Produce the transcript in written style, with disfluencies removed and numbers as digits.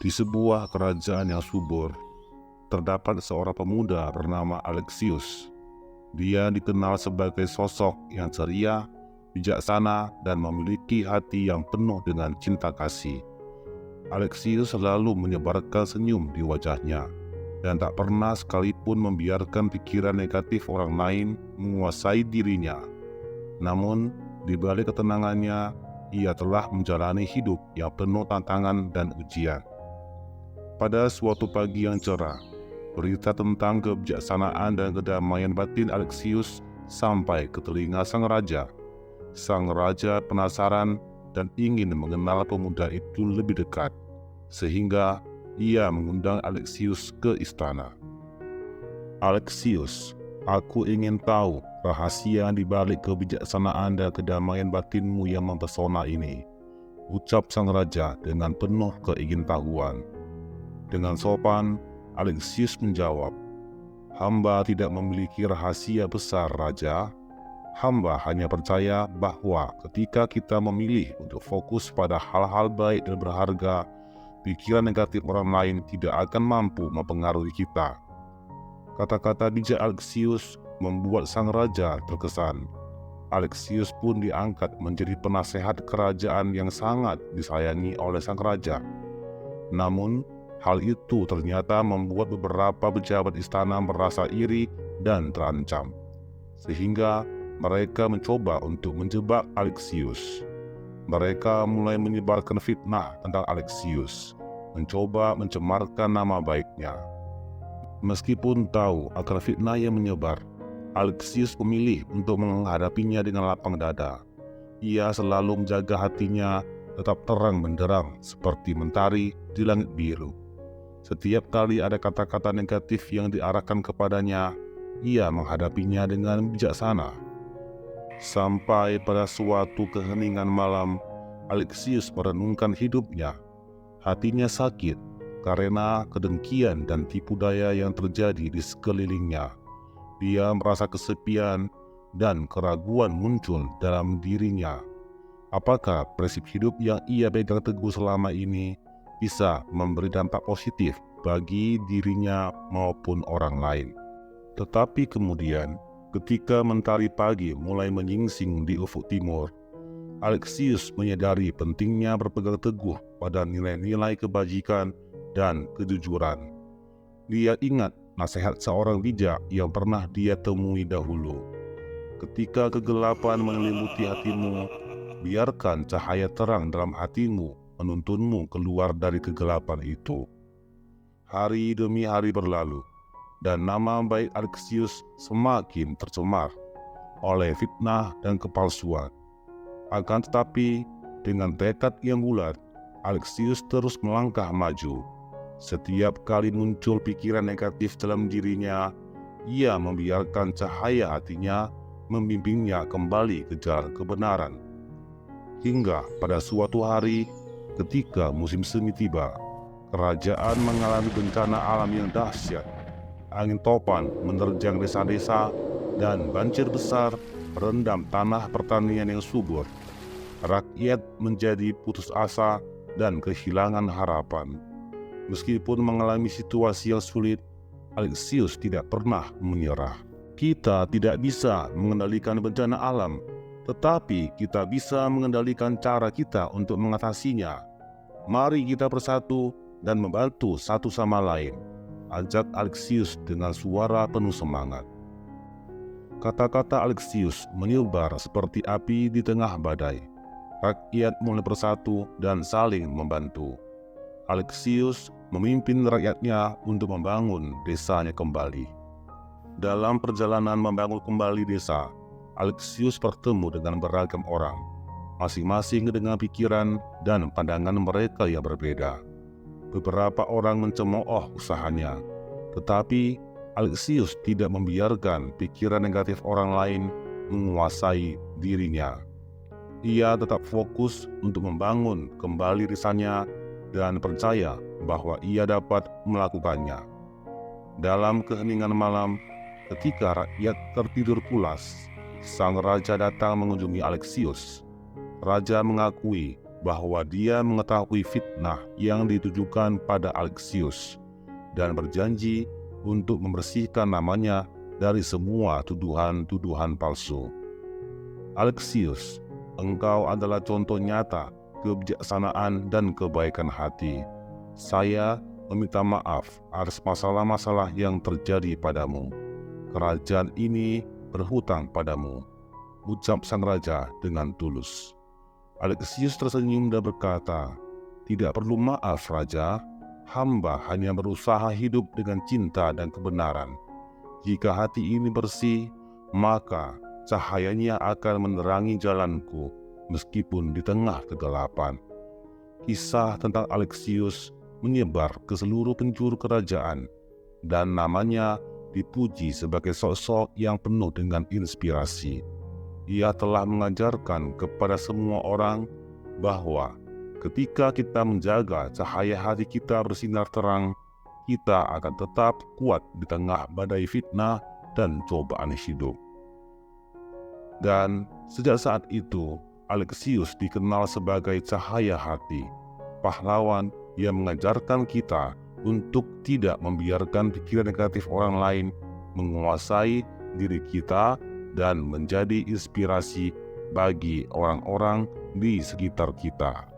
Di sebuah kerajaan yang subur, terdapat seorang pemuda bernama Alexius. Dia dikenal sebagai sosok yang ceria, bijaksana, dan memiliki hati yang penuh dengan cinta kasih. Alexius selalu menyebarkan senyum di wajahnya, dan tak pernah sekalipun membiarkan pikiran negatif orang lain menguasai dirinya. Namun, di balik ketenangannya, ia telah menjalani hidup yang penuh tantangan dan ujian. Pada suatu pagi yang cerah, berita tentang kebijaksanaan dan kedamaian batin Alexius sampai ke telinga sang raja. Sang raja penasaran dan ingin mengenal pemuda itu lebih dekat, sehingga ia mengundang Alexius ke istana. "Alexius, aku ingin tahu rahasia di balik kebijaksanaan dan kedamaian batinmu yang mempesona ini," ucap sang raja dengan penuh keingintahuan. Dengan sopan, Alexius menjawab, "Hamba tidak memiliki rahasia besar, Raja. Hamba hanya percaya bahwa ketika kita memilih untuk fokus pada hal-hal baik dan berharga, pikiran negatif orang lain tidak akan mampu mempengaruhi kita." Kata-kata bijak Alexius membuat sang raja terkesan. Alexius pun diangkat menjadi penasehat kerajaan yang sangat disayangi oleh sang raja. Namun, hal itu ternyata membuat beberapa pejabat istana merasa iri dan terancam, sehingga mereka mencoba untuk menjebak Alexius. Mereka mulai menyebarkan fitnah tentang Alexius, mencoba mencemarkan nama baiknya. Meskipun tahu akan fitnah yang menyebar, Alexius memilih untuk menghadapinya dengan lapang dada. Ia selalu menjaga hatinya tetap terang benderang seperti mentari di langit biru. Setiap kali ada kata-kata negatif yang diarahkan kepadanya, ia menghadapinya dengan bijaksana. Sampai pada suatu keheningan malam, Alexius merenungkan hidupnya. Hatinya sakit karena kedengkian dan tipu daya yang terjadi di sekelilingnya. Dia merasa kesepian dan keraguan muncul dalam dirinya. Apakah prinsip hidup yang ia pegang teguh selama ini bisa memberi dampak positif bagi dirinya maupun orang lain? Tetapi kemudian, ketika mentari pagi mulai menyingsing di ufuk timur, Alexius menyadari pentingnya berpegang teguh pada nilai-nilai kebajikan dan kejujuran. Dia ingat nasihat seorang bijak yang pernah dia temui dahulu. "Ketika kegelapan menyelimuti hatimu, biarkan cahaya terang dalam hatimu menuntunmu keluar dari kegelapan itu." Hari demi hari berlalu, dan nama baik Alexius semakin tercemar oleh fitnah dan kepalsuan. Akan tetapi, dengan tekad yang bulat, Alexius terus melangkah maju. Setiap kali muncul pikiran negatif dalam dirinya, ia membiarkan cahaya hatinya membimbingnya kembali ke jalan kebenaran. Hingga pada suatu hari, ketika musim semi tiba, kerajaan mengalami bencana alam yang dahsyat. Angin topan menerjang desa-desa dan banjir besar merendam tanah pertanian yang subur. Rakyat menjadi putus asa dan kehilangan harapan. Meskipun mengalami situasi yang sulit, Alexius tidak pernah menyerah. Kita tidak bisa mengendalikan bencana alam, tetapi kita bisa mengendalikan cara kita untuk mengatasinya. Mari kita bersatu dan membantu satu sama lain, ajak Alexius dengan suara penuh semangat. Kata-kata Alexius menyebar seperti api di tengah badai. Rakyat mulai bersatu dan saling membantu. Alexius memimpin rakyatnya untuk membangun desanya kembali. Dalam perjalanan membangun kembali desa, Alexius bertemu dengan beragam orang, masing-masing dengan pikiran dan pandangan mereka yang berbeda. Beberapa orang mencemooh usahanya, tetapi Alexius tidak membiarkan pikiran negatif orang lain menguasai dirinya. Ia tetap fokus untuk membangun kembali desanya dan percaya bahwa ia dapat melakukannya. Dalam keheningan malam, ketika rakyat tertidur pulas, sang raja datang mengunjungi Alexius. Raja mengakui bahwa dia mengetahui fitnah yang ditujukan pada Alexius dan berjanji untuk membersihkan namanya dari semua tuduhan-tuduhan palsu. Alexius, engkau adalah contoh nyata kebijaksanaan dan kebaikan hati. Saya meminta maaf atas masalah-masalah yang terjadi padamu. Kerajaan ini berhutang padamu, ucap sang raja dengan tulus. Alexius tersenyum dan berkata, "Tidak perlu maaf, Raja. Hamba hanya berusaha hidup dengan cinta dan kebenaran. Jika hati ini bersih, maka cahayanya akan menerangi jalanku meskipun di tengah kegelapan." Kisah tentang Alexius menyebar ke seluruh penjuru kerajaan, dan namanya dipuji sebagai sosok yang penuh dengan inspirasi. Ia telah mengajarkan kepada semua orang bahwa ketika kita menjaga cahaya hati kita bersinar terang, kita akan tetap kuat di tengah badai fitnah dan cobaan hidup. Dan sejak saat itu, Alexius dikenal sebagai cahaya hati, pahlawan yang mengajarkan kita untuk tidak membiarkan pikiran negatif orang lain menguasai diri kita dan menjadi inspirasi bagi orang-orang di sekitar kita.